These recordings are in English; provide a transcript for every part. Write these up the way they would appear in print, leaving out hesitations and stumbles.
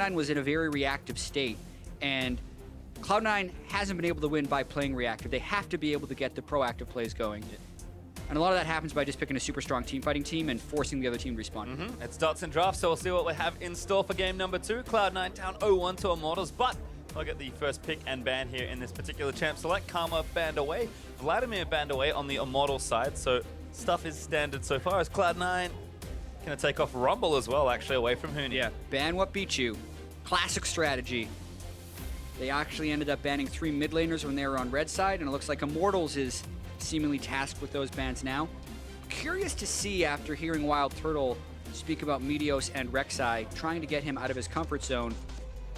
Cloud9 was in a very reactive state, and Cloud9 hasn't been able to win by playing reactive. They have to be able to get the proactive plays going. And a lot of that happens by just picking a super strong team fighting team and forcing the other team to respond. It's dots and drafts, so we'll see what we have in store for game number 2. Cloud9 down 0-1 to Immortals, but we'll get the first pick and ban here in this particular champ select. Karma banned away, Vladimir banned away on the Immortals side, so stuff is standard so far as Cloud9 gonna take off Rumble as well, actually, away from Huni. Yeah, ban what beats you. Classic strategy. They actually ended up banning 3 mid laners when they were on red side, and it looks like Immortals is seemingly tasked with those bans now. Curious to see, after hearing wildturtle speak about Meteos and Rek'Sai, trying to get him out of his comfort zone.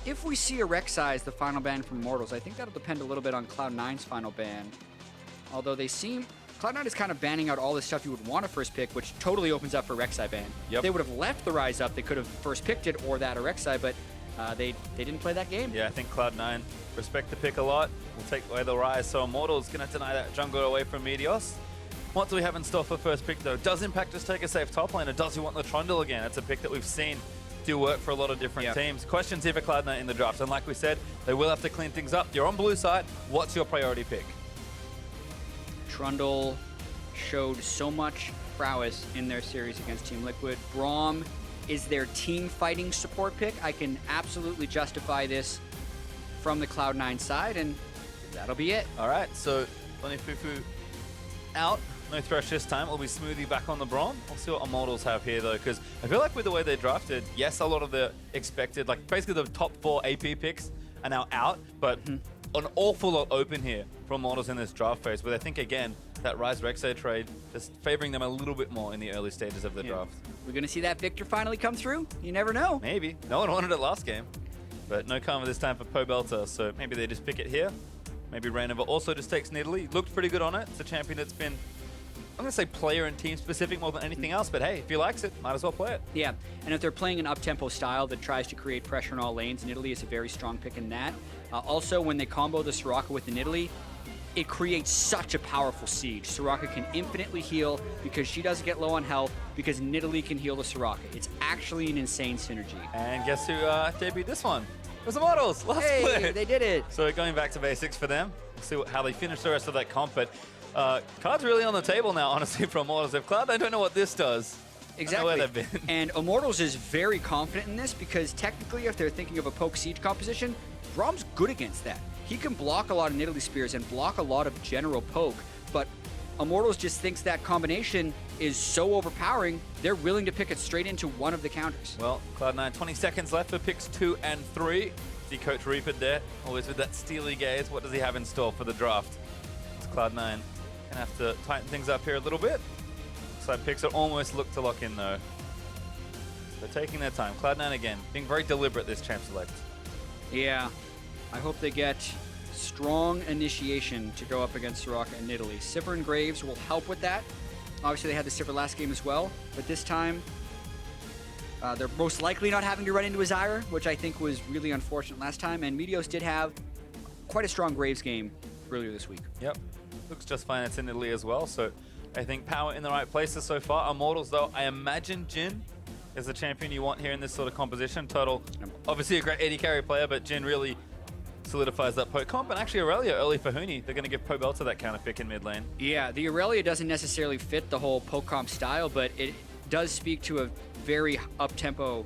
If we see a Rek'Sai as the final ban from Immortals, I think that'll depend a little bit on Cloud9's final ban. Although they seem... Cloud9 is kind of banning out all the stuff you would want a first pick, which totally opens up for Rek'Sai ban. If they would have left the Rise up, they could have first picked it or that or Rek'Sai, but they didn't play that game. Yeah, I think Cloud9 respect the pick a lot. We'll take away the Rise, so Immortals going to deny that jungle away from Meteos. What do we have in store for first pick, though? Does Impact just take a safe top lane, or does he want the Trundle again? It's a pick that we've seen do work for a lot of different teams. Questions here for Cloud9 in the draft, and like we said, they will have to clean things up. You're on blue side. What's your priority pick? Trundle showed so much prowess in their series against Team Liquid. Braum is their team fighting support pick. I can absolutely justify this from the Cloud9 side, and that'll be it. All right, so Fufu out. No Thresh this time. It'll be Smoothie back on the Braum. We'll see what Immortals have here, though, because I feel like with the way they drafted, yes, a lot of the expected, like basically the top 4 AP picks are now out, but an awful lot open here for Immortals in this draft phase, where I think, again, that Rise Rek'Sai trade just favoring them a little bit more in the early stages of the draft. We're going to see that Viktor finally come through? You never know. Maybe. No one wanted it last game. But no Karma this time for Pobelter, so maybe they just pick it here. Maybe Reignover also just takes nidalee. Looked pretty good on it. It's a champion that's been, I'm going to say player and team specific more than anything else, but hey, if he likes it, might as well play it. Yeah, and if they're playing an up-tempo style that tries to create pressure in all lanes, nidalee is a very strong pick in that. Also, when they combo the soraka with the nidalee, it creates such a powerful siege. Soraka can infinitely heal because she doesn't get low on health, because nidalee can heal the soraka. It's actually an insane synergy. And guess who debuted this one? It was Immortals, last split. They did it. So going back to basics for them. We'll see how they finish the rest of that comp, but cards really on the table now, honestly, for Immortals. If Cloud, I don't know what this does. Exactly. I don't know where they've been. And Immortals is very confident in this, because technically, if they're thinking of a poke siege composition, Braum's good against that. He can block a lot of nidalee spears and block a lot of general poke, but Immortals just thinks that combination is so overpowering, they're willing to pick it straight into one of the counters. Well, Cloud9, 20 seconds left for picks 2 and 3. See Coach Reaper there, always with that steely gaze. What does he have in store for the draft? It's Cloud9 gonna have to tighten things up here a little bit. Looks like picks are almost look to lock in, though. They're taking their time. Cloud9 again, being very deliberate this champ select. Yeah, I hope they get strong initiation to go up against Soraka and nidalee. Sivir and Graves will help with that. Obviously, they had the Sivir last game as well, but this time, they're most likely not having to run into his Ire, which I think was really unfortunate last time, and Meteos did have quite a strong Graves game earlier this week. Yep, looks just fine. It's in nidalee as well, so I think power in the right places so far. Immortals, though, I imagine Jhin is the champion you want here in this sort of composition. Turtle, obviously a great AD carry player, but Jhin really solidifies that poke comp. And actually Aurelia early for Huni. They're going to give Pobelter that counter pick in mid lane. Yeah, the Aurelia doesn't necessarily fit the whole poke comp style, but it does speak to a very up-tempo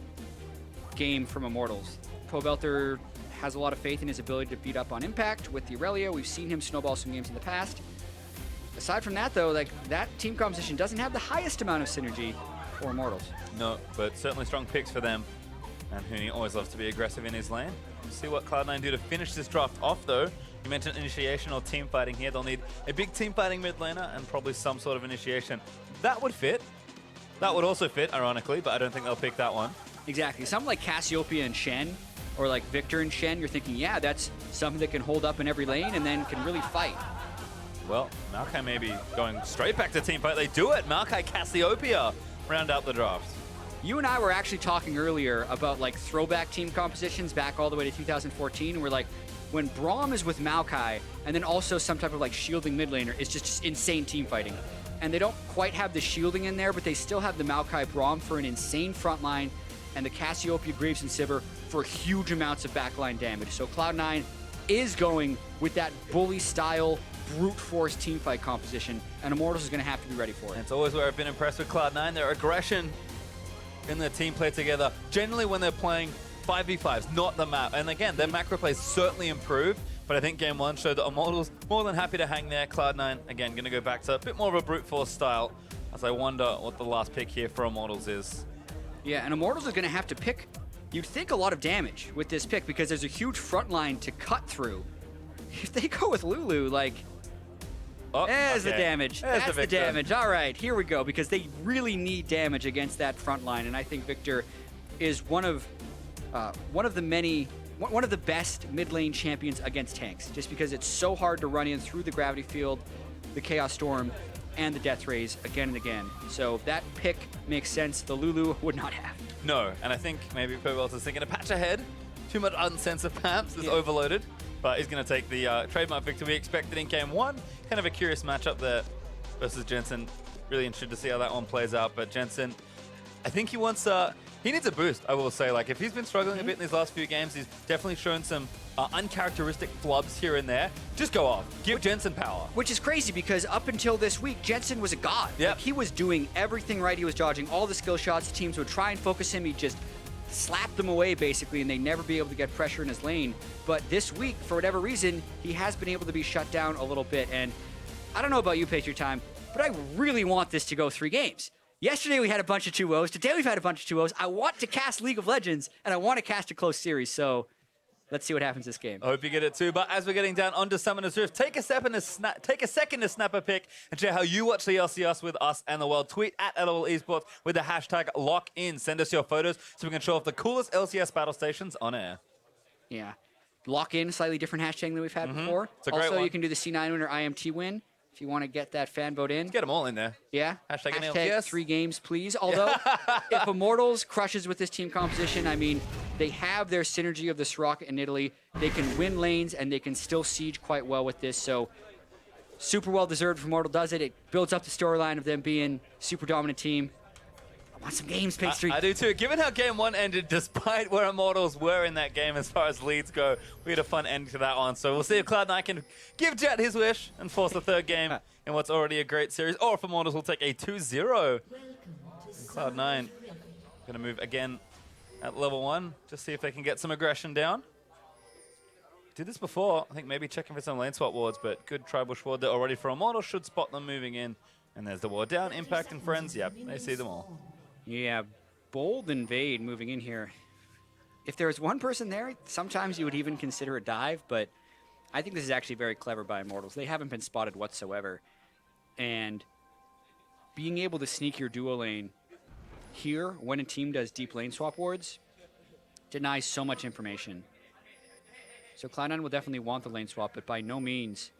game from Immortals. Pobelter has a lot of faith in his ability to beat up on impact with the Aurelia. We've seen him snowball some games in the past. Aside from that, though, like, that team composition doesn't have the highest amount of synergy for Immortals. No, but certainly strong picks for them. And Huni always loves to be aggressive in his lane. We'll see what Cloud9 do to finish this draft off, though. You mentioned initiation or team fighting here. They'll need a big team fighting mid laner and probably some sort of initiation. That would fit. That would also fit, ironically, but I don't think they'll pick that one. Exactly. Something like Cassiopeia and Shen, or like Viktor and Shen, you're thinking, yeah, that's something that can hold up in every lane and then can really fight. Well, maokai may be going straight back to team fight. They do it. Maokai Cassiopeia round out the draft. You and I were actually talking earlier about like throwback team compositions back all the way to 2014. We're like, when Braum is with maokai, and then also some type of like shielding mid laner, is just insane team fighting. And they don't quite have the shielding in there, but they still have the maokai Braum for an insane front line, and the Cassiopeia, Graves, and Sivir for for huge amounts of backline damage. So Cloud9 is going with that bully-style, brute force teamfight composition, and Immortals is going to have to be ready for it. And it's always where I've been impressed with Cloud9, their aggression in their team play together, generally when they're playing 5v5s, not the map. And again, their macro plays certainly improved, but I think game one showed that Immortals more than happy to hang there. Cloud9, again, going to go back to a bit more of a brute force style, as I wonder what the last pick here for Immortals is. Yeah, and Immortals is going to have to pick, you'd think, a lot of damage with this pick because there's a huge front line to cut through. If they go with Lulu, like, there's the damage. That's the damage. All right, here we go, because they really need damage against that front line, and I think Viktor is one of the best mid lane champions against tanks, just because it's so hard to run in through the gravity field, the Chaos Storm, and the Death Rays again and again. So that pick makes sense. The Lulu would not have. No, and I think maybe Pobelter's thinking a patch ahead. Too much uncensored perhaps, is overloaded. But he's going to take the trademark victor we expected in game one. Kind of a curious matchup there versus Jensen. Really interested to see how that one plays out. But Jensen, I think he wants he needs a boost, I will say. Like, if he's been struggling a bit in these last few games, he's definitely shown some uncharacteristic flubs here and there. Just go off. Give Jensen power. Which is crazy because up until this week, Jensen was a god. Yep. Like, he was doing everything right. He was dodging all the skill shots. Teams would try and focus him. He'd just slap them away, basically, and they'd never be able to get pressure in his lane. But this week, for whatever reason, he has been able to be shut down a little bit. And I don't know about you, Patriot Time, but I really want this to go 3 games. Yesterday we had a bunch of 2-0s. Today we've had a bunch of 2-0s. I want to cast League of Legends, and I want to cast a close series. So let's see what happens this game. I hope you get it too. But as we're getting down onto Summoner's Rift, take a second to snap a pic and share how you watch the LCS with us and the world. Tweet at LOL Esports with the hashtag LOCKIN. Send us your photos so we can show off the coolest LCS battle stations on air. Yeah. Lock in, slightly different hashtag than we've had before. It's a great also, one. you can do the C9 win or IMT win if you want to get that fan vote in. Let's get them all in there. Yeah. Hashtag Hashtag 3 games, please. Although, if Immortals crushes with this team composition, I mean, they have their synergy of the soraka and nidalee. They can win lanes, and they can still siege quite well with this. So, super well-deserved if Immortal does it. It builds up the storyline of them being super dominant team. I want some games, Page Street. I do too. Given how game one ended, despite where Immortals were in that game as far as leads go, we had a fun ending to that one. So we'll see if Cloud9 can give Jet his wish and force the 3rd game in what's already a great series, or if Immortals will take a 2-0. Cloud9 going to move again at level 1, just see if they can get some aggression down. Did this before. I think maybe checking for some lane swap wards, but good Tribush ward there already for Immortals. Should spot them moving in. And there's the ward down. Impact and Friends. Yep, they see them all. Yeah, bold invade moving in here. If there was one person there, sometimes you would even consider a dive, but I think this is actually very clever by Immortals. They haven't been spotted whatsoever. And being able to sneak your duo lane here when a team does deep lane swap wards denies so much information. So Cloud9 will definitely want the lane swap, but by no means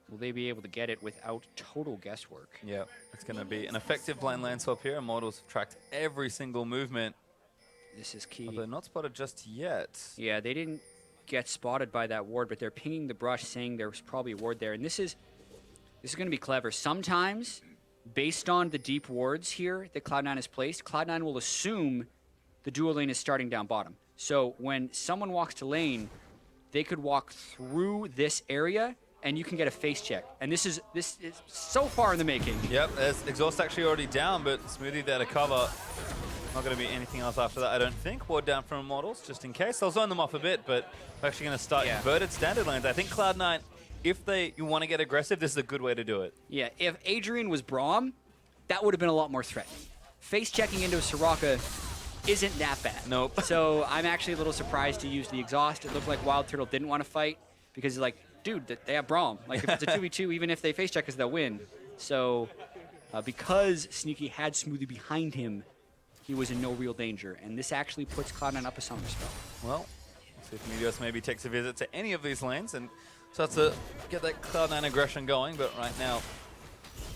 will they be able to get it without total guesswork. Yeah, it's going to be an effective blind lane swap here. Immortals have tracked every single movement. This is key. Although not spotted just yet. Yeah, they didn't get spotted by that ward, but they're pinging the brush saying there was probably a ward there. And this is going to be clever. Sometimes, based on the deep wards here that Cloud9 has placed, Cloud9 will assume the duo lane is starting down bottom. So when someone walks to lane, they could walk through this area and you can get a face check. And this is so far in the making. Yep, there's Exhaust actually already down, but Smoothie there to cover. Not going to be anything else after that, I don't think. Ward down from Immortals, just in case. They'll zone them off a bit, but we're actually going to start inverted standard lanes. I think Cloud9, if you want to get aggressive, this is a good way to do it. Yeah, if Adrian was Braum, that would have been a lot more threatening. Face checking into a soraka isn't that bad. Nope. So I'm actually a little surprised to use the exhaust. It looked like wildturtle didn't want to fight because he's like, dude, they have Braum. Like, if it's a 2v2, even if they face check us, they'll win. So because Sneaky had Smoothie behind him, he was in no real danger. And this actually puts Cloud9 up a summer spell. Well, let's see if Meteos maybe takes a visit to any of these lanes and starts to get that Cloud9 aggression going. But right now,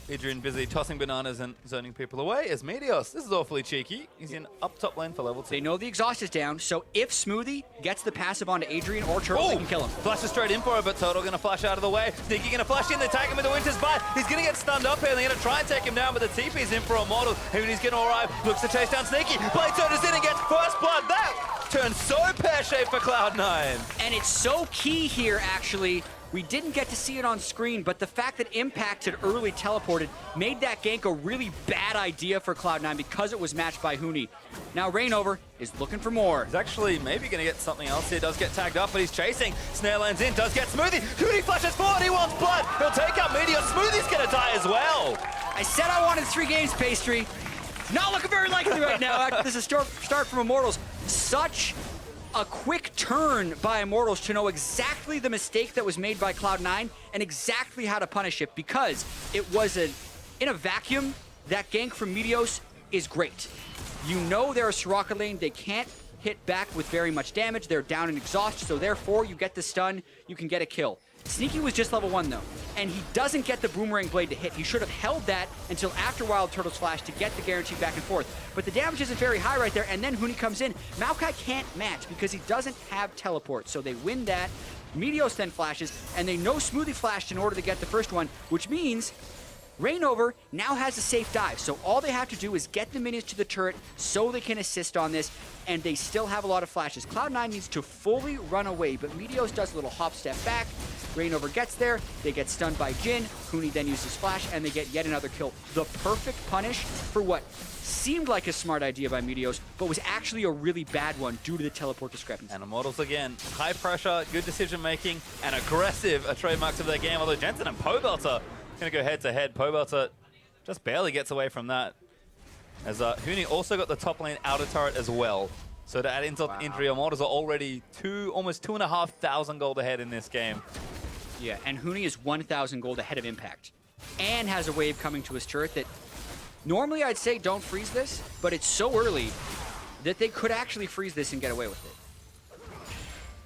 Adrian busy tossing bananas and zoning people away as Meteos. This is awfully cheeky. He's in up top lane for level 2. They know the exhaust is down, so if Smoothie gets the passive onto Adrian or Turtle, they can kill him. Flashes straight in for it, but Turtle going to flash out of the way. Sneaky going to flash in, they tag him with the Winter's Bite. He's going to get stunned up here, and they're going to try and take him down, but the TP's in for Immortal. Huni's going to arrive, looks to chase down Sneaky. Blade's in and gets first blood. That turned so pear-shaped for Cloud9. And it's so key here, actually. We didn't get to see it on screen, but the fact that Impact had early teleported made that gank a really bad idea for Cloud9 because it was matched by Huni. Now Reignover is looking for more. He's actually maybe going to get something else here. Does get tagged up, but he's chasing. Snare lands in, does get Smoothie. Huni flashes forward, he wants blood. He'll take out Meteos. Smoothie's going to die as well. I said I wanted 3 games, Pastry. Not looking very likely right now after this is start from Immortals. Such a quick turn by Immortals to know exactly the mistake that was made by Cloud9 and exactly how to punish it, because it was in a vacuum. That gank from Meteos is great. You know they're a soraka lane. They can't hit back with very much damage. They're down in exhaust, so therefore you get the stun, you can get a kill. Sneaky was just level 1 though, and he doesn't get the boomerang blade to hit. He should have held that until after Wild Turtle's flash to get the guarantee back and forth. But the damage isn't very high right there, and then Huni comes in. Maokai can't match because he doesn't have teleport, so they win that. Meteos then flashes, and they know Smoothie flashed in order to get the first one, which means Reignover now has a safe dive, so all they have to do is get the minions to the turret so they can assist on this, and they still have a lot of flashes. Cloud9 needs to fully run away, but Meteos does a little hop step back. Reignover gets there, they get stunned by Jhin, Huni then uses flash, and they get yet another kill. The perfect punish for what seemed like a smart idea by Meteos, but was actually a really bad one due to the teleport discrepancy. And Immortals again, high pressure, good decision making, and aggressive are trademarks of their game, although Jensen and Pobelter going to go head to head. Pobelter just barely gets away from that, as Huni also got the top lane outer turret as well. So to add insult to injury, Immortals are already almost 2,500 gold ahead in this game. Yeah, and Huni is 1,000 gold ahead of Impact, and has a wave coming to his turret that normally I'd say don't freeze this, but it's so early that they could actually freeze this and get away with it.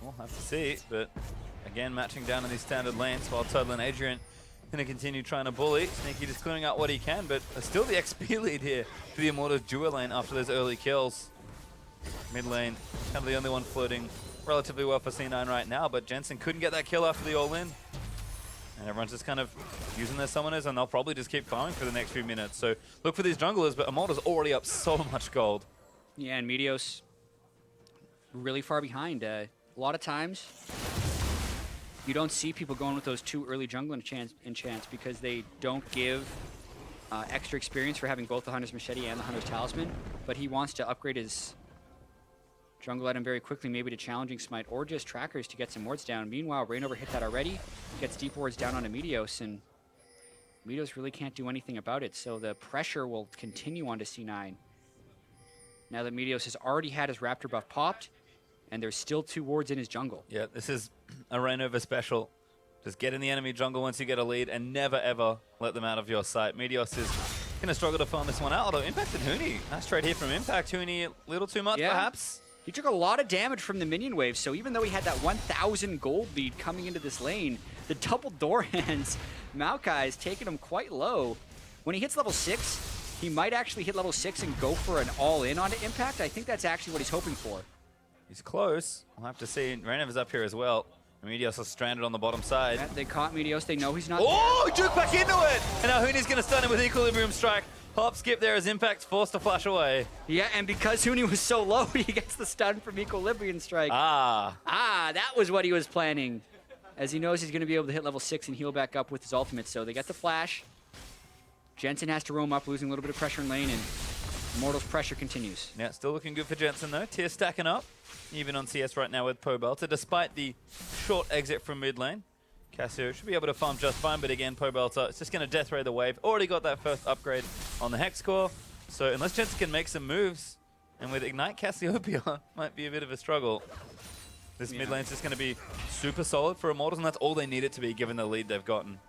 We'll have to see, but again, matching down in these standard lanes, while Turtle and Adrian going to continue trying to bully. Sneaky just clearing out what he can, but still the XP lead here for the Immortals duo lane after those early kills. Mid lane, kind of the only one floating relatively well for C9 right now, but Jensen couldn't get that kill after the all-in. And everyone's just kind of using their summoners, and they'll probably just keep farming for the next few minutes. So look for these junglers, but Immortals already up so much gold. Yeah, and Meteos really far behind. A lot of times, you don't see people going with those 2 early jungle enchants because they don't give extra experience for having both the Hunter's Machete and the Hunter's Talisman, but he wants to upgrade his jungle item very quickly, maybe to Challenging Smite or just Trackers to get some wards down. Meanwhile, Reignover hit that already, gets deep wards down onto Meteos, and Meteos really can't do anything about it, so the pressure will continue onto C9. Now that Meteos has already had his Raptor buff popped, and there's still 2 wards in his jungle. Yeah, this is a Reignover special. Just get in the enemy jungle once you get a lead and never ever let them out of your sight. Meteos is going to struggle to farm this one out, although Impact and Huni, nice trade here from Impact. Huni a little too much perhaps. He took a lot of damage from the minion wave, so even though he had that 1,000 gold lead coming into this lane, the double door hands, Maokai is taking him quite low. When he hits level 6, he might actually hit level 6 and go for an all-in onto Impact. I think that's actually what he's hoping for. He's close. We'll have to see. Reignover's up here as well. Meteos is stranded on the bottom side. Yeah, they caught Meteos. They know he's not there. Juke back into it! And now Huni's going to stun him with Equilibrium Strike. Hop skip there as Impact's forced to flash away. Yeah, and because Huni was so low, he gets the stun from Equilibrium Strike. That was what he was planning. As he knows he's going to be able to hit level 6 and heal back up with his ultimate. So they get the flash. Jensen has to roam up, losing a little bit of pressure in lane, and Immortals' pressure continues. Yeah, still looking good for Jensen though. Tier stacking up, even on CS right now with Pobelter, despite the short exit from mid lane. Cassio should be able to farm just fine, but again, Pobelter is just going to death ray the wave. Already got that first upgrade on the Hex Core, so unless Jensen can make some moves, and with Ignite Cassiopeia, might be a bit of a struggle. This mid lane's just going to be super solid for Immortals, and that's all they need it to be, given the lead they've gotten.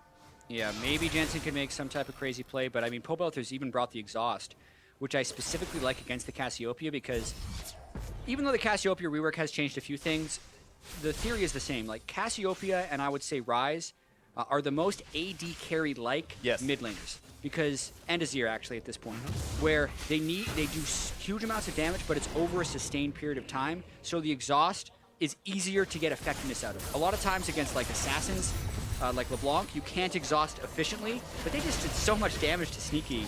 Yeah, maybe Jensen can make some type of crazy play, but I mean, Pobelter's even brought the exhaust, which I specifically like against the Cassiopeia, because even though the Cassiopeia rework has changed a few things, the theory is the same. Like, Cassiopeia and I would say Ryze are the most AD carry-like mid laners. Because, and Azir actually at this point, where they do huge amounts of damage, but it's over a sustained period of time, so the exhaust is easier to get effectiveness out of. A lot of times against like assassins, like LeBlanc, you can't exhaust efficiently, but they just did so much damage to Sneaky.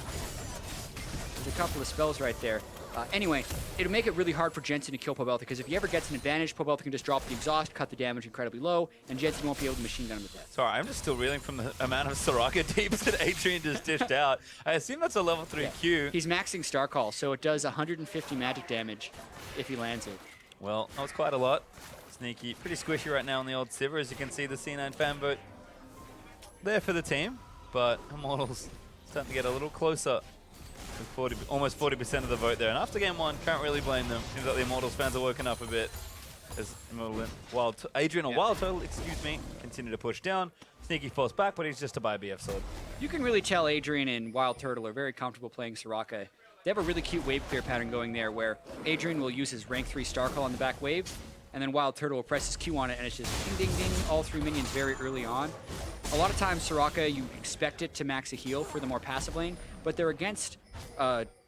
There's a couple of spells right there. Anyway, it'll make it really hard for Jensen to kill Pobelter, because if he ever gets an advantage, Pobelter can just drop the exhaust, cut the damage incredibly low, and Jensen won't be able to machine gun him to death. Sorry, I'm just still reeling from the amount of soraka deeps that Adrian just dished out. I assume that's a level 3 Q. He's maxing Star Call, so it does 150 magic damage if he lands it. Well, that was quite a lot. Sneaky, pretty squishy right now on the old Sivir. As you can see, the C9 fan vote there for the team, but Immortals starting to get a little closer. With almost 40% of the vote there. And after game 1, can't really blame them. Seems like the Immortals fans are woken up a bit. As Adrian, or wildturtle, excuse me, continue to push down. Sneaky falls back, but he's just a buy BF sword. You can really tell Adrian and wildturtle are very comfortable playing soraka. They have a really cute wave clear pattern going there where Adrian will use his rank 3 Star Call on the back wave, and then wildturtle will press his Q on it, and it's just ding, ding, ding, all 3 minions very early on. A lot of times, soraka, you expect it to max a heal for the more passive lane, but they're against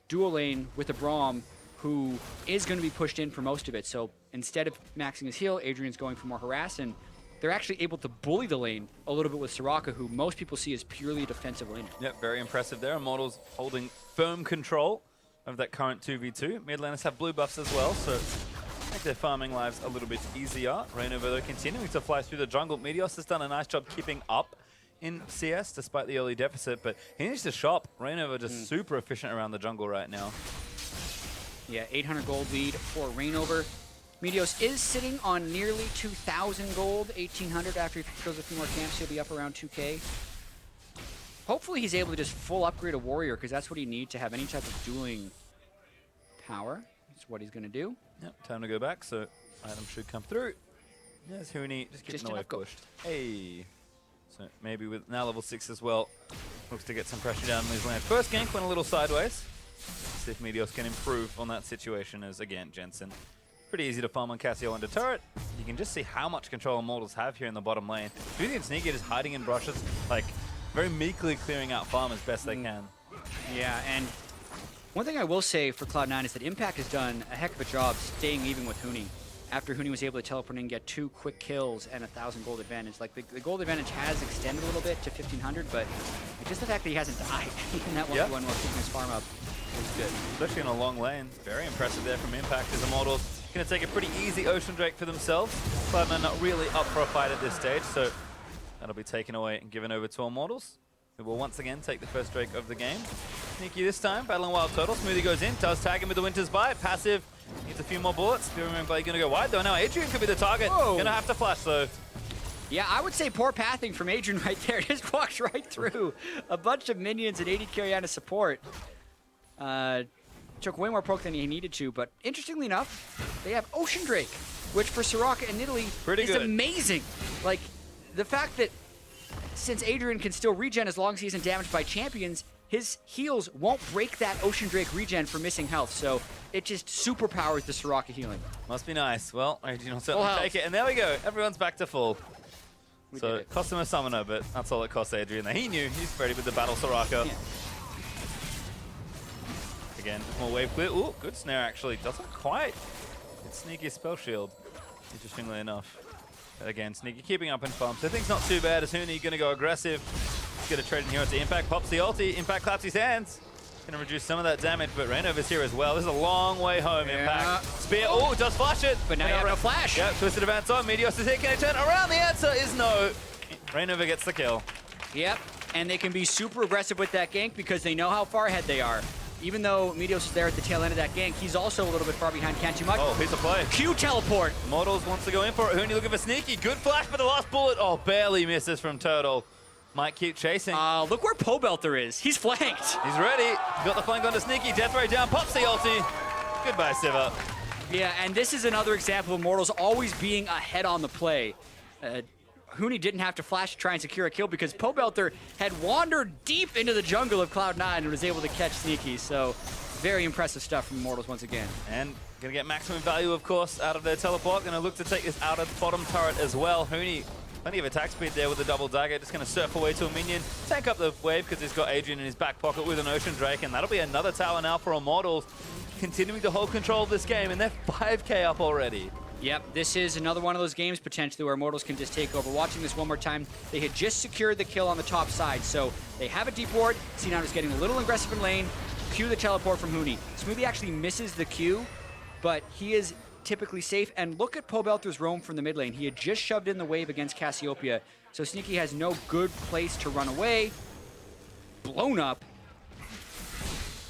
dual lane with a braum who is going to be pushed in for most of it. So instead of maxing his heal, Adrian's going for more harass, and they're actually able to bully the lane a little bit with soraka, who most people see as purely a defensive laner. Yep, very impressive there. Immortals holding firm control of that current 2v2. Mid laners have blue buffs as well, so make their farming lives a little bit easier. Reignover, though, continuing to fly through the jungle. Meteos has done a nice job keeping up in CS despite the early deficit, but he needs to shop. Reignover just super efficient around the jungle right now. Yeah, 800 gold lead for Reignover. Meteos is sitting on nearly 2,000 gold, 1,800 after he goes a few more camps. He'll be up around 2K. Hopefully he's able to just full upgrade a warrior, because that's what he needs to have any type of dueling power. That's what he's going to do. Yep, time to go back, so item should come through. There's Huni, just getting the wave pushed. Hey. So maybe with now level 6 as well, looks to get some pressure down on his land. First gank went a little sideways. See if Meteos can improve on that situation as, again, Jensen. Pretty easy to farm on Cassio under turret. You can just see how much control Immortals have here in the bottom lane. Smoothie and Sneaky just hiding in brushes, like very meekly clearing out farm as best they can. Yeah, and one thing I will say for Cloud9 is that Impact has done a heck of a job staying even with Huni. After Huni was able to teleport in and get 2 quick kills and 1,000 gold advantage. Like, the gold advantage has extended a little bit to 1,500, but just the fact that he hasn't died in that 1v1 while keeping his farm up is good. Especially in a long lane. Very impressive there from Impact as Immortals going to take a pretty easy Ocean Drake for themselves. Cloud9 not really up for a fight at this stage, so that'll be taken away and given over to Immortals, who will once again take the first Drake of the game. Sneaky this time, battling wildturtle. Smoothie goes in, does tag him with the Winter's Bite. Passive, needs a few more bullets. Blade going to go wide though. Now Adrian could be the target. Going to have to flash though. Yeah, I would say poor pathing from Adrian right there. Just walked right through a bunch of minions and 80 carry out of support. Took way more poke than he needed to, but interestingly enough, they have Ocean Drake, which for soraka and nidalee is amazing. Like, the fact that since Adrian can still regen as long as he isn't damaged by champions, his heals won't break that Ocean Drake regen for missing health, so it just superpowers the soraka healing. Must be nice. Well, Adrian will certainly take it, and there we go. Everyone's back to full. So it cost him a summoner, but that's all it cost Adrian. He knew he's ready with the battle soraka. Yeah. Again, more wave clear. Ooh, good snare actually. Doesn't quite. It's Sneaky spell shield, interestingly enough. But again, Sneaky keeping up in farm. So things not too bad as Huni going to go aggressive. He's going to trade in here to Impact. Pops the ulti. Impact claps his hands. Going to reduce some of that damage, but Reignover's here as well. This is a long way home, Impact. Spear, oh, does flash it. But now you have no flash. Yep, twisted advance on. Meteos is here. Can it turn around? The answer is no. Reignover gets the kill. Yep, and they can be super aggressive with that gank because they know how far ahead they are. Even though Meteos is there at the tail end of that gank, he's also a little bit far behind. Can't do much. Oh, piece of play. Q teleport. Immortals wants to go in for it. Huni looking for Sneaky. Good flash for the last bullet. Oh, barely misses from Turtle. Might keep chasing. Look where Pobelter is. He's flanked. He's ready. Got the flank onto Sneaky. Death ray down. Pops the ulti. Goodbye, Sivir. Yeah, and this is another example of Immortals always being ahead on the play. Huni didn't have to flash to try and secure a kill because Pobelter had wandered deep into the jungle of Cloud9 and was able to catch Sneaky. So very impressive stuff from Immortals once again. And going to get maximum value, of course, out of their teleport. Going to look to take this out of the bottom turret as well. Huni, plenty of attack speed there with the double dagger. Just going to surf away to a minion. Tank up the wave because he's got Adrian in his back pocket with an Ocean Drake. And that'll be another tower now for Immortals. Continuing to hold control of this game. And they're 5k up already. Yep, this is another one of those games potentially where Immortals can just take over. Watching this one more time, they had just secured the kill on the top side, so they have a deep ward. C9 is getting a little aggressive in lane. Cue the teleport from Huni. Smoothie actually misses the Q, but he is typically safe. And look at Pobelter's roam from the mid lane. He had just shoved in the wave against Cassiopeia, so Sneaky has no good place to run away. Blown up.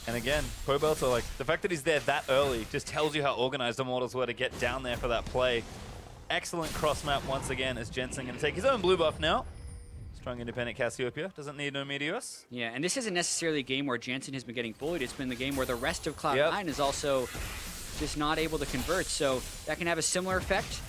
And again, Pobelter, like, the fact that he's there that early just tells you how organized Immortals were to get down there for that play. Excellent cross map once again as Jensen going to take his own blue buff now. Strong independent Cassiopeia, doesn't need no Meteos. Yeah, and this isn't necessarily a game where Jensen has been getting bullied. It's been the game where the rest of Cloud9 is also just not able to convert. So that can have a similar effect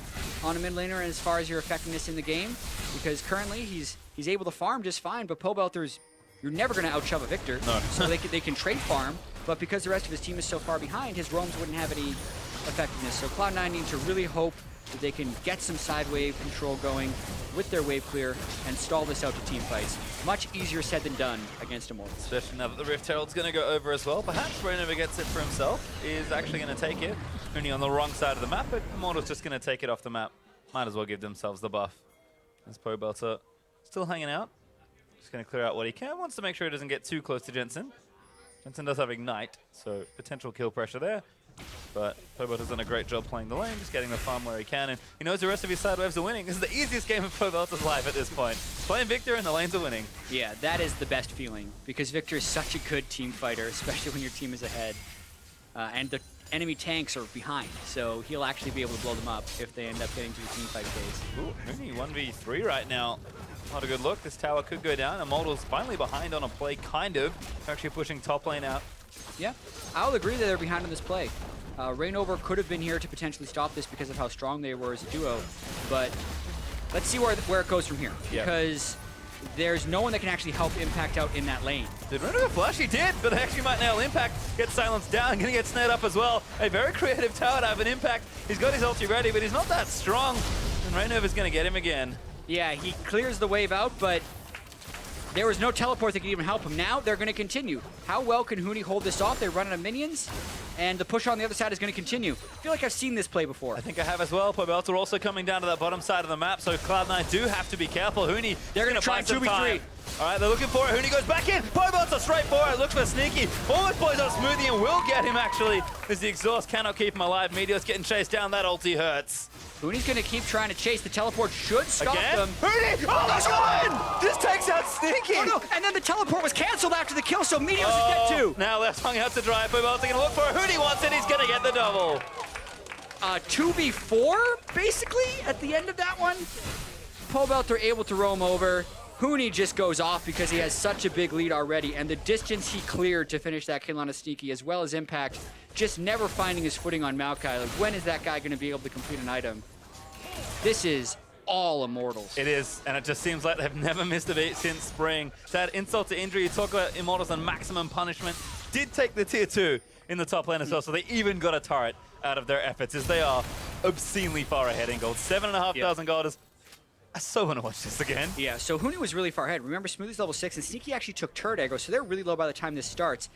on a mid laner as far as your effectiveness in the game. Because currently he's able to farm just fine, but Pobelter's, you're never going to outshove a Viktor. No. So they can trade farm, but because the rest of his team is so far behind, his roams wouldn't have any effectiveness. So Cloud9 need to really hope that they can get some side wave control going with their wave clear and stall this out to team fights. Much easier said than done against Immortals. Especially now that the Rift Herald's going to go over as well. Perhaps Reignover gets it for himself, is actually going to take it. Huni on the wrong side of the map, but Immortals just going to take it off the map. Might as well give themselves the buff. As Pobelter still hanging out. Just going to clear out what he can. Wants to make sure he doesn't get too close to Jensen. Jensen does have Ignite, so potential kill pressure there. But Pobelter's done a great job playing the lane, just getting the farm where he can, and he knows the rest of his side waves are winning. This is the easiest game of Pobelter's life at this point. Playing Viktor and the lanes are winning. Yeah, that is the best feeling, because Viktor is such a good team fighter, especially when your team is ahead. And the enemy tanks are behind, so he'll actually be able to blow them up if they end up getting to the team fight phase. Ooh, Huni 1v3 right now. Not a good look. This tower could go down. Immortals finally behind on a play, kind of. Actually pushing top lane out. Yeah, I'll agree that they're behind on this play. Reignover could have been here to potentially stop this because of how strong they were as a duo, but let's see where it goes from here. Yep. Because there's no one that can actually help Impact out in that lane. Did Reignover flash? He did, but actually might nail Impact. Get silenced down, gonna get snared up as well. A very creative tower to have an Impact. He's got his ulti ready, but he's not that strong. And Reignover's gonna get him again. Yeah, he clears the wave out, but there was no teleport that could even help him. Now they're going to continue. How well can Huni hold this off? They run out of minions, and the push on the other side is going to continue. I feel like I've seen this play before. I think I have as well. Pobelter also coming down to that bottom side of the map, so Cloud9 do have to be careful. Huni, they're going to try 2v3. All right, they're looking for it. Huni goes back in. Pobelter straight for it. Looks for Sneaky. Almost plays out Smoothie and will get him, actually, as the exhaust cannot keep him alive. Meteos getting chased down. That ulti hurts. Huni's going to keep trying to chase. The teleport should stop them. Huni! Oh, that's one! Just takes out Sneaky. Oh, no. And then the teleport was canceled after the kill, so Meteos is dead too. Now left hung out to dry. Pobelter going to look for it. Huni wants it. He's going to get the double. 2v4, basically, at the end of that one. Pobelter able to roam over. Huni just goes off because he has such a big lead already, and the distance he cleared to finish that kill on a Sneaky, as well as Impact, just never finding his footing on maokai. Like, when is that guy going to be able to complete an item? This is all Immortals. It is, and it just seems like they've never missed a beat since spring. To add insult to injury, you talk about Immortals and maximum punishment. Did take the tier 2 in the top lane as well, so they even got a turret out of their efforts, as they are obscenely far ahead in gold. 7,500 gold is... I so want to watch this again. Yeah, so Huni was really far ahead. Remember, Smoothie's level 6, and Sneaky actually took turret aggro, so they're really low by the time this starts.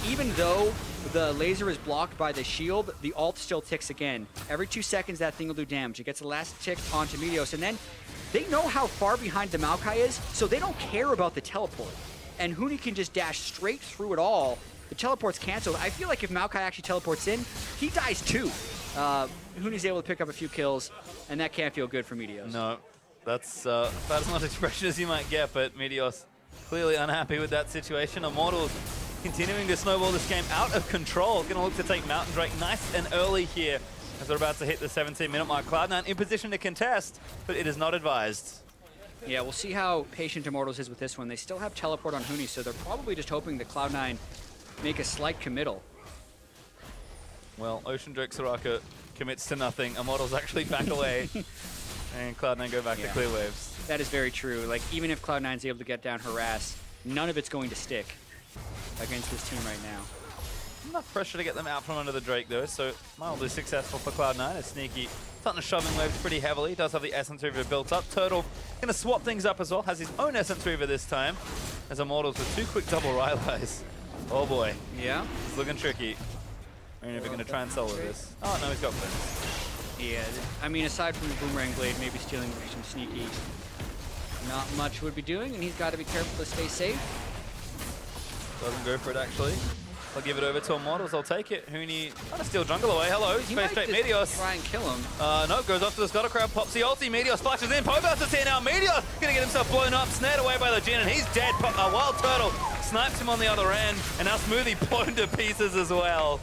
Even though the laser is blocked by the shield, the ult still ticks again. Every 2 seconds, that thing will do damage. It gets the last tick onto Meteos, and then they know how far behind the maokai is, so they don't care about the teleport. And Huni can just dash straight through it all. The teleport's canceled. I feel like if maokai actually teleports in, he dies too. Huni's able to pick up a few kills, and that can't feel good for Meteos. No. That's about as much expression as you might get, but Meteos clearly unhappy with that situation. Immortals continuing to snowball this game out of control. Going to look to take Mountain Drake nice and early here as they're about to hit the 17-minute mark. Cloud9 in position to contest, but it is not advised. Yeah, we'll see how patient Immortals is with this one. They still have teleport on Huni, so they're probably just hoping that Cloud9 make a slight committal. Well, Ocean Drake Soraka commits to nothing. Immortals actually back away. And Cloud9 go back to clear waves. That is very true. Like, even if Cloud9's able to get down harass, none of it's going to stick against this team right now. Enough pressure to get them out from under the Drake, though, so mildly successful for Cloud9 as Sneaky starting to shoving waves pretty heavily. Does have the Essence Reaver built up. Turtle going to swap things up as well. Has his own Essence Reaver this time. As Immortals with 2 quick double Rylais. Oh boy. Yeah. It's looking tricky. Reignover going to try and solo this. Oh no, he's got Blitz. Yeah, I mean, aside from the Boomerang Blade, maybe stealing some Sneaky, not much would be doing, and he's got to be careful to stay safe. Doesn't go for it, actually. I'll give it over to Immortals. I'll take it. Huni trying to steal jungle away. Hello, space straight Meteos. Try and kill him. No, goes off to the Scuttle Crab, pops the ulti. Meteos flashes in. Pobelter's here now. Meteos gonna get himself blown up, snared away by the jhin, and he's dead. Wild Turtle snipes him on the other end, and now smoothie blown to pieces as well.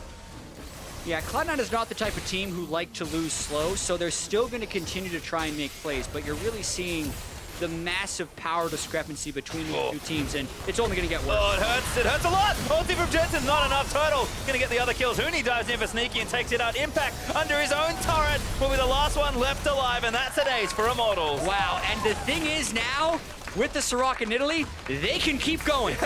Yeah, Cloud9 is not the type of team who like to lose slow, so they're still going to continue to try and make plays, but you're really seeing the massive power discrepancy between these two teams, and it's only going to get worse. Oh, it hurts a lot. Ulti from Jensen, not enough. Turtle gonna get the other kills. Huni dives in for Sneaky and takes it out. Impact under his own turret will be the last one left alive, and that's an ace for Immortals. Wow, and the thing is now, with the soraka nidalee, they can keep going.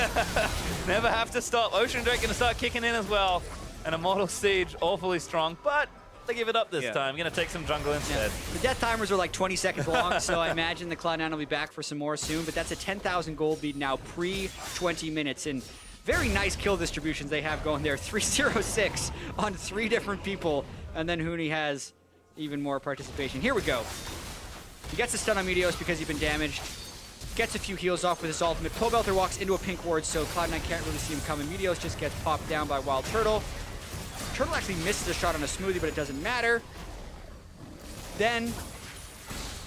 Never have to stop. Ocean Drake gonna start kicking in as well. And Immortals Siege, awfully strong, but they give it up this time. Gonna take some jungle instead. The death timers are like 20 seconds long, so I imagine the Cloud9 will be back for some more soon, but that's a 10,000 gold lead now pre-20 minutes, and very nice kill distributions they have going there. 306 on 3 different people, and then Huni has even more participation. Here we go. He gets a stun on Meteos because he's been damaged. Gets a few heals off with his ultimate. Pobelter walks into a pink ward, so Cloud9 can't really see him coming. Meteos just gets popped down by Wild Turtle. Turtle actually misses a shot on a smoothie, but it doesn't matter. Then,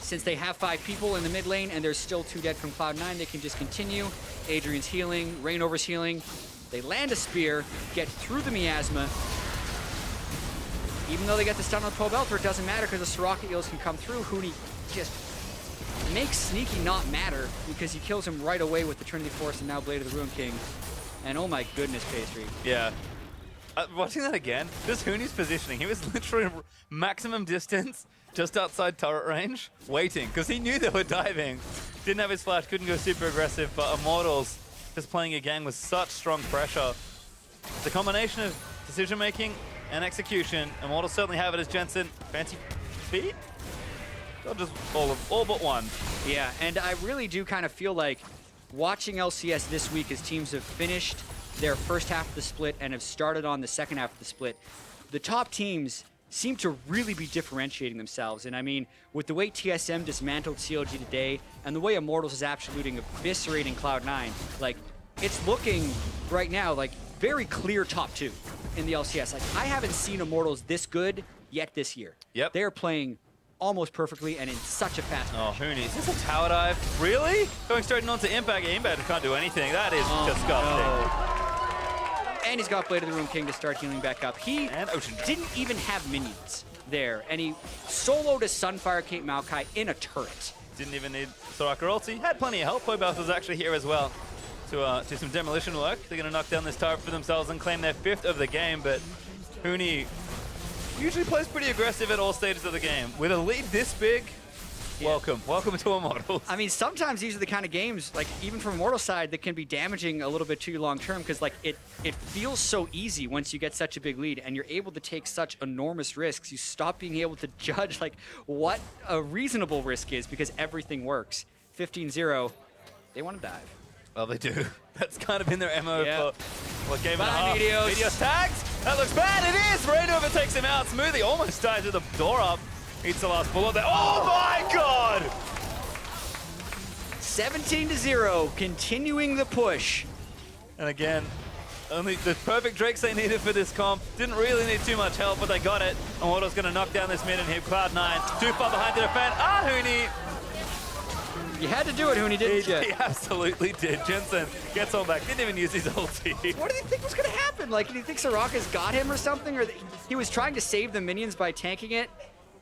since they have 5 people in the mid lane and there's still 2 dead from Cloud9, they can just continue. Adrian's healing, Reignover's healing. They land a spear, get through the miasma. Even though they get the stun on Pobelter, it doesn't matter because the soraka eels can come through. Huni just makes Sneaky not matter because he kills him right away with the Trinity Force and now Blade of the Ruin King. And oh my goodness, Pastry. Yeah. Watching that again, this Huni's positioning, he was literally maximum distance, just outside turret range, waiting, because he knew they were diving. Didn't have his flash, couldn't go super aggressive, but Immortals just playing a game with such strong pressure. The combination of decision-making and execution, Immortals certainly have it as Jensen. Fancy feet? Or just all but one. Yeah, and I really do kind of feel like watching LCS this week as teams have finished their first half of the split and have started on the second half of the split, the top teams seem to really be differentiating themselves. And I mean, with the way TSM dismantled CLG today and the way Immortals is absolutely eviscerating Cloud9, like, it's looking right now like very clear top 2 in the LCS. Like, I haven't seen Immortals this good yet this year. Yep. They're playing almost perfectly and in such a fast Oh, Huni, is this a tower dive? Really? Going straight onto Impact. Impact can't do anything. That is disgusting. No. And he's got Blade of the Ruin King to start healing back up. He didn't even have minions there, and he soloed a Sunfire Cape Maokai in a turret. Didn't even need soraka ulti. Had plenty of help. Pobelter's actually here as well to do some demolition work. They're going to knock down this turret for themselves and claim their 5th of the game, but Huni usually plays pretty aggressive at all stages of the game. With a lead this big, welcome to Immortals. I mean, sometimes these are the kind of games, like even from Immortals side, that can be damaging a little bit to you long term, because like it feels so easy once you get such a big lead and you're able to take such enormous risks. You stop being able to judge like what a reasonable risk is because everything works. 15-0, they want to dive. Well, they do. That's kind of been their MO for what game and a half. Meteos. Meteos tags. That looks bad. It is. Reignover takes him out. Smoothie almost dies with the door up. Eats the last bullet there. Oh my god! 17-0, continuing the push. And again, only the perfect Drakes they needed for this comp. Didn't really need too much help, but they got it. Immortals gonna knock down this mid and hit Cloud9. Too far behind to defend. Ah, Huni! You had to do it, Huni, didn't you? He absolutely did. Jensen gets on back. Didn't even use his ulti. What did he think was going to happen? Like, did he think soraka's got him or something? Or he was trying to save the minions by tanking it?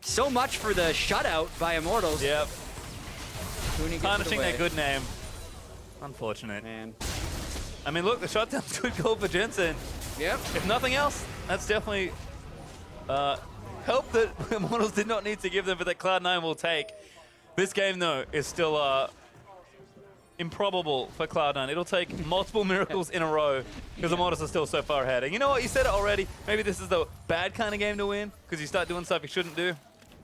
So much for the shutout by Immortals. Yep. Tarnishing their good name. Unfortunate. Man. I mean, look, the shutdown's good goal for Jensen. Yep. If nothing else, that's definitely help that Immortals did not need to give them, but that Cloud9 will take. This game, though, is still improbable for Cloud9. It'll take multiple miracles in a row because Immortals are still so far ahead. And you know what? You said it already. Maybe this is the bad kind of game to win because you start doing stuff you shouldn't do.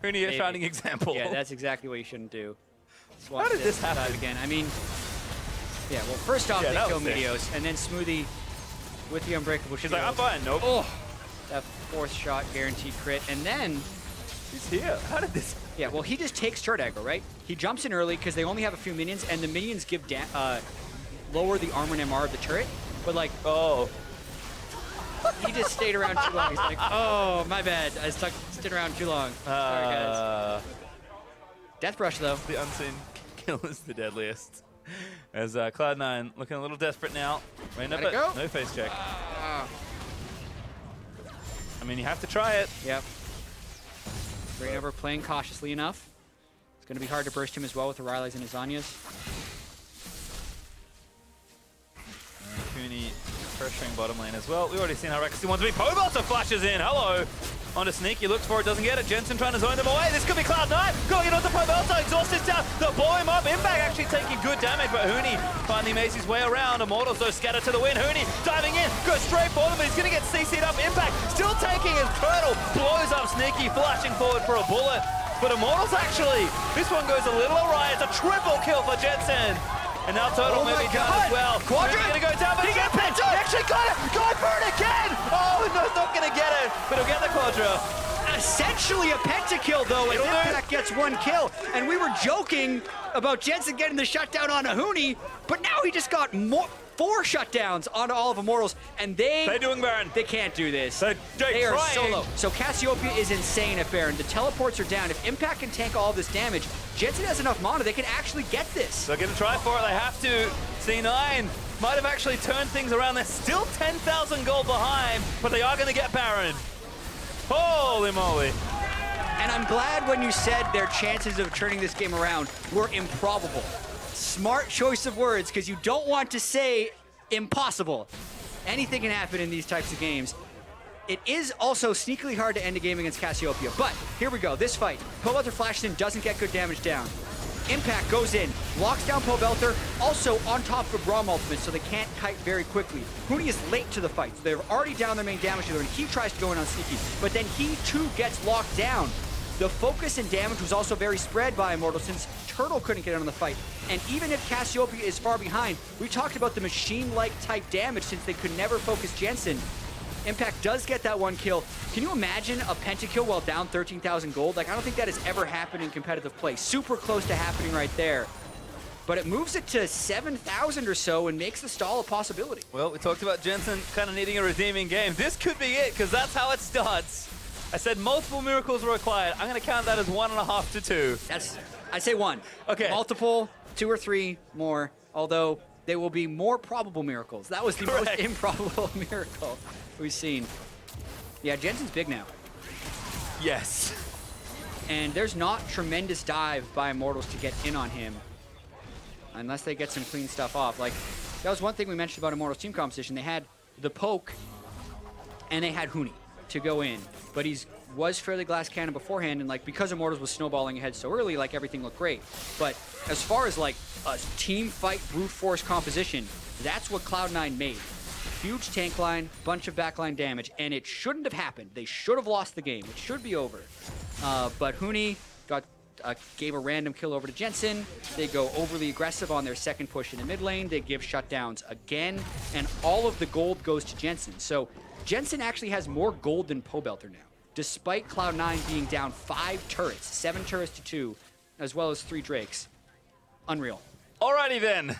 Huni, a shining example. Yeah, that's exactly what you shouldn't do. How did this happen? Again. I mean, yeah, well, first off, they kill Meteos, and then Smoothie with the Unbreakable Shield. She's like, I'm fine. Nope. Oh, that 4th shot guaranteed crit. And then... He's here. How did this... Yeah, well, he just takes turret aggro, right? He jumps in early because they only have a few minions, and the minions give lower the armor and MR of the turret. But like, He just stayed around too long. He's like, oh, my bad. I stayed around too long. Sorry, guys. Death Brush, though. The unseen kill is the deadliest. As Cloud9 looking a little desperate now. Reignover, Go. no face check. I mean, you have to try it. Yep. Reignover playing cautiously enough. It's going to be hard to burst him as well with the Riley's and his Zanyas. Huni pressuring bottom lane as well. We've already seen how reckless he wants to be. Pobelter flashes in. Hello. Onto Sneaky, looks for it, doesn't get it. Jensen trying to zone them away. This could be Cloud9. Going onto Pobelter, exhaust is down. They'll blow him up. Impact actually taking good damage, but Huni finally makes his way around. Immortals though scattered to the wind. Huni diving in, goes straight for them, but he's going to get CC'd up. Impact still taking his turtle, blows up Sneaky, flashing forward for a bullet. But Immortals actually, this one goes a little awry. It's a triple kill for Jensen. And now Turtle maybe down as well. Quadra going to go down, but he gets picked up. Actually got it. Going for it again. Oh, no, not going to get it, but he'll get the Quadra. Essentially a pentakill, though, as Impact gets one kill. And we were joking about Jensen getting the shutdown on a Huni, but now he just got 4 shutdowns onto all of Immortals, and they're doing Baron. They can't do this. They are trying. solo. So Cassiopeia is insane at Baron. The teleports are down. If Impact can tank all this damage, Jensen has enough mana. They can actually get this. They're going to try for it. They have to. C9 might have actually turned things around. They're still 10,000 gold behind, but they are going to get Baron. Holy moly. And I'm glad when you said their chances of turning this game around were improbable. Smart choice of words, because you don't want to say impossible. Anything can happen in these types of games. It is also sneakily hard to end a game against Cassiopeia, but here we go, this fight. Pobelter flashes in, doesn't get good damage down. Impact goes in, locks down Pobelter, also on top of a braum ultimate, so they can't kite very quickly. Huni is late to the fight, so they're already down their main damage dealer, and he tries to go in on Sneaky, but then he too gets locked down. The focus and damage was also very spread by Immortals since Turtle couldn't get in on the fight. And even if Cassiopeia is far behind, we talked about the machine-like type damage since they could never focus Jensen. Impact does get that one kill. Can you imagine a pentakill while down 13,000 gold? Like, I don't think that has ever happened in competitive play. Super close to happening right there. But it moves it to 7,000 or so and makes the stall a possibility. Well, we talked about Jensen kind of needing a redeeming game. This could be it, because that's how it starts. I said multiple miracles are required. I'm going to count that as 1.5 to 2. I'd say 1. Okay. Multiple, 2 or 3 more, although they will be more probable miracles. That was the most improbable miracle we've seen. Yeah, Jensen's big now. Yes. And there's not tremendous dive by Immortals to get in on him unless they get some clean stuff off. Like, that was one thing we mentioned about Immortals team composition. They had the poke and they had Huni to go in, but was fairly glass cannon beforehand, and like because Immortals was snowballing ahead so early, like everything looked great. But as far as like a team fight brute force composition, that's what Cloud9 made. Huge tank line, bunch of backline damage, and it shouldn't have happened. They should have lost the game. It should be over. But Huni gave a random kill over to Jensen. They go overly aggressive on their second push in the mid lane. They give shutdowns again, and all of the gold goes to Jensen. So Jensen actually has more gold than Pobelter now, despite Cloud9 being down 5 turrets, 7 turrets to 2, as well as 3 Drakes. Unreal. Alrighty then.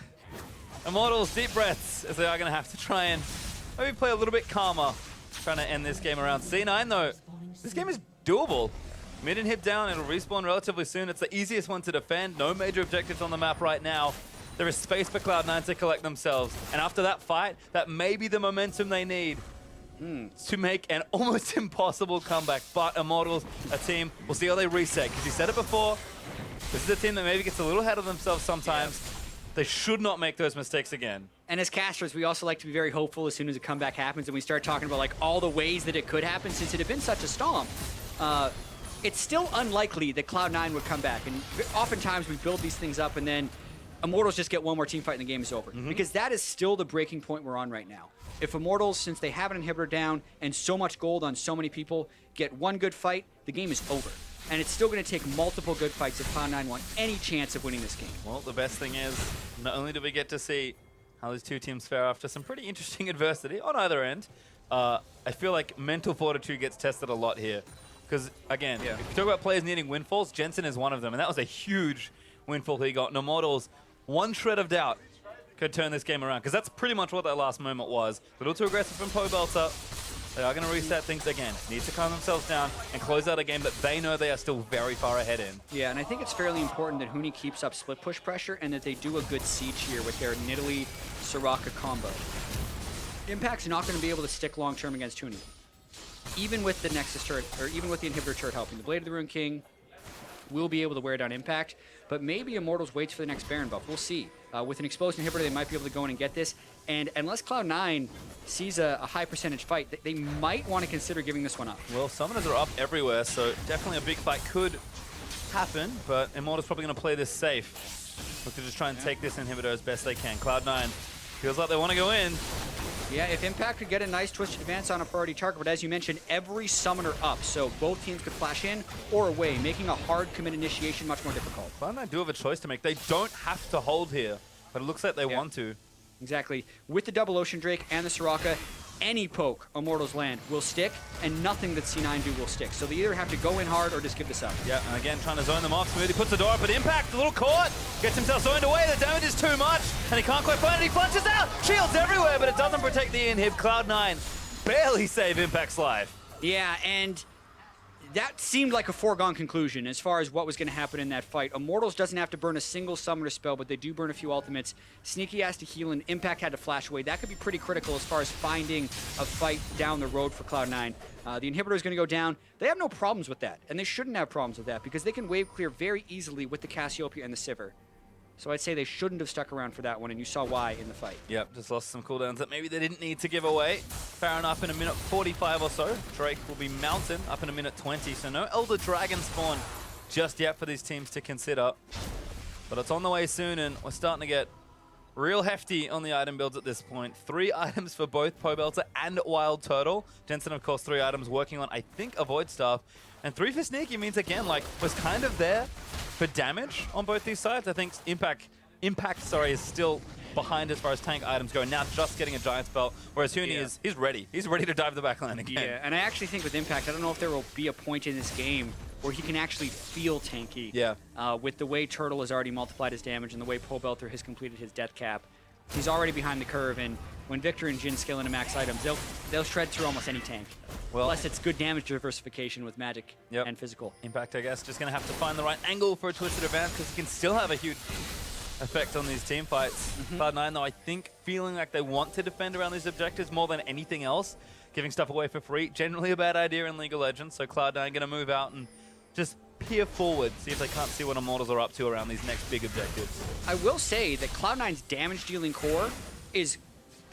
Immortals, deep breaths, as they are going to have to try and maybe play a little bit calmer, trying to end this game around. C9 though, this game is doable. Mid and hip down, it'll respawn relatively soon. It's the easiest one to defend. No major objectives on the map right now. There is space for Cloud9 to collect themselves. And after that fight, that may be the momentum they need to make an almost impossible comeback. But Immortals, a team, we'll see how they reset. Because you said it before, this is a team that maybe gets a little ahead of themselves sometimes. Yeah. They should not make those mistakes again. And as casters, we also like to be very hopeful as soon as a comeback happens and we start talking about like all the ways that it could happen since it had been such a stomp. It's still unlikely that Cloud9 would come back. And oftentimes we build these things up and then Immortals just get one more team fight and the game is over. Because that is still the breaking point we're on right now. If Immortals, since they have an inhibitor down and so much gold on so many people, get one good fight, the game is over. And it's still going to take multiple good fights if Cloud9 want any chance of winning this game. Well, the best thing is, not only do we get to see how these two teams fare after some pretty interesting adversity on either end, I feel like mental fortitude gets tested a lot here. Because, again, if you talk about players needing windfalls, Jensen is one of them. And that was a huge windfall he got. And Immortals, one shred of doubt could turn this game around. Because that's pretty much what that last moment was. A little too aggressive from Pobelter. They are going to reset things again. Need to calm themselves down and close out a game that they know they are still very far ahead in. Yeah, and I think it's fairly important that Huni keeps up split push pressure and that they do a good siege here with their nidalee soraka combo. Impact's not going to be able to stick long term against Huni. Even with the Nexus turret, or even with the inhibitor turret helping. The Blade of the Ruined King will be able to wear down Impact, but maybe Immortals waits for the next Baron buff. We'll see. With an exposed inhibitor, they might be able to go in and get this. And unless Cloud9 sees a high percentage fight, they might want to consider giving this one up. Well, summoners are up everywhere, so definitely a big fight could happen, but Immortals probably going to play this safe. Look to just try and take this inhibitor as best they can. Cloud9 feels like they want to go in. Yeah, if Impact could get a nice twisted advance on a priority target, but as you mentioned, every summoner up, so both teams could flash in or away, making a hard commit initiation much more difficult. Cloud9 do have a choice to make. They don't have to hold here, but it looks like they want to. Exactly. With the double Ocean Drake and the Soraka, any poke Immortals land will stick, and nothing that C9 do will stick. So they either have to go in hard or just give this up. Yeah, and again, trying to zone them off. Smoothie puts the door up, but Impact, a little caught. Gets himself zoned away. The damage is too much, and he can't quite find it. He flinches out. Shields everywhere, but it doesn't protect the inhib. Cloud9 barely save Impact's life. Yeah, and that seemed like a foregone conclusion as far as what was going to happen in that fight. Immortals doesn't have to burn a single summoner spell, but they do burn a few ultimates. Sneaky has to heal, and Impact had to flash away. That could be pretty critical as far as finding a fight down the road for Cloud9. The inhibitor is going to go down. They have no problems with that, and they shouldn't have problems with that because they can wave clear very easily with the Cassiopeia and the Sivir. So I'd say they shouldn't have stuck around for that one, and you saw why in the fight. Yep, just lost some cooldowns that maybe they didn't need to give away. Fair enough, in a minute 45 or so. Drake will be mountain up in a minute 20, so no Elder Dragon spawn just yet for these teams to consider. But it's on the way soon, and we're starting to get real hefty on the item builds at this point. 3 items for both Pobelter and wildturtle. Jensen, of course, 3 items working on, I think, a Void Staff. And 3 for Sneaky means, again, like, was kind of there for damage on both these sides. I think Impact is still behind as far as tank items go. Now just getting a Giant's Belt, whereas Huni he's ready. He's ready to dive the backline again. Yeah, and I actually think with Impact, I don't know if there will be a point in this game where he can actually feel tanky. Yeah. With the way Turtle has already multiplied his damage and the way Pobelter has completed his death cap, he's already behind the curve, and when Viktor and Jhin scale into max items, they'll shred through almost any tank. Well, plus, it's good damage diversification with magic and physical. Impact, I guess, just going to have to find the right angle for a twisted advance because he can still have a huge effect on these team fights. Cloud9, though, I think feeling like they want to defend around these objectives more than anything else. Giving stuff away for free, generally a bad idea in League of Legends, so Cloud9 going to move out and just peer forward, see if they can't see what Immortals are up to around these next big objectives. I will say that Cloud9's damage-dealing core is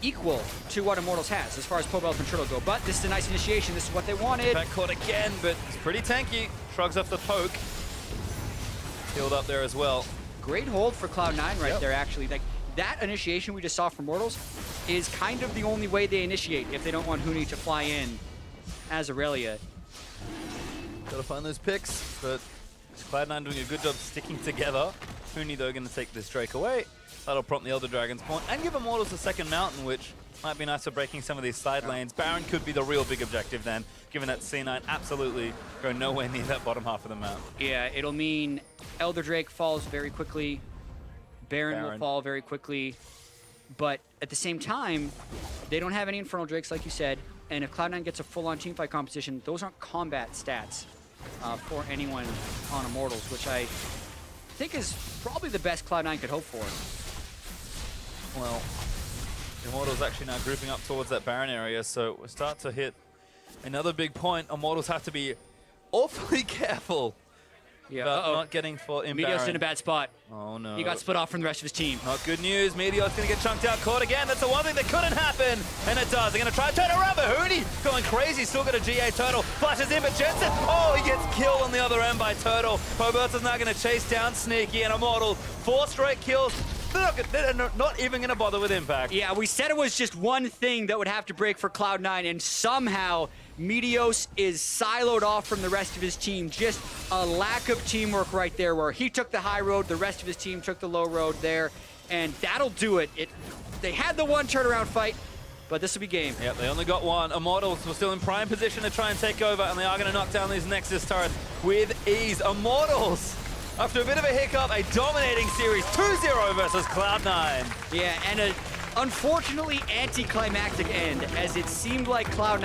equal to what Immortals has as far as Pobelter and Turtle go, but this is a nice initiation. This is what they wanted. Back caught again, but it's pretty tanky. Shrugs off the poke. Healed up there as well. Great hold for Cloud9 right there, actually. Like, that initiation we just saw from Immortals is kind of the only way they initiate if they don't want Huni to fly in as Irelia. Gotta find those picks, but Cloud9 doing a good job sticking together. Huni, though, gonna take this Drake away. That'll prompt the Elder Dragon spawn and give Immortals a second mountain, which might be nice for breaking some of these side lanes. Baron could be the real big objective then, given that C9 absolutely go nowhere near that bottom half of the map. Yeah, it'll mean Elder Drake falls very quickly, Baron will fall very quickly, but at the same time, they don't have any Infernal Drakes, like you said, and if Cloud9 gets a full-on teamfight composition, those aren't combat stats for anyone on Immortals, which I think is probably the best Cloud9 could hope for. Well, Immortals actually now grouping up towards that Baron area, so we start to hit another big point. Immortals have to be awfully careful about not getting for in Baron. Meteos in a bad spot. Oh no. He got split off from the rest of his team. Not good news. Meteos going to get chunked out, caught again. That's the one thing that couldn't happen, and it does. They're going to try to turn around, but Huni going crazy. Still got a GA Turtle. Flashes in, but Jensen, oh, he gets killed on the other end by Turtle. Pobelter's now going to chase down Sneaky and Immortal. 4 straight kills. They're not even going to bother with Impact. Yeah, we said it was just one thing that would have to break for Cloud9, and somehow Meteos is siloed off from the rest of his team. Just a lack of teamwork right there, where he took the high road, the rest of his team took the low road there, and that'll do it. They had the one turnaround fight, but this will be game. Yep, they only got one. Immortals were still in prime position to try and take over, and they are going to knock down these Nexus turrets with ease. Immortals, after a bit of a hiccup, a dominating series, 2-0 versus Cloud9. Yeah, and an unfortunately anticlimactic end, as it seemed like Cloud9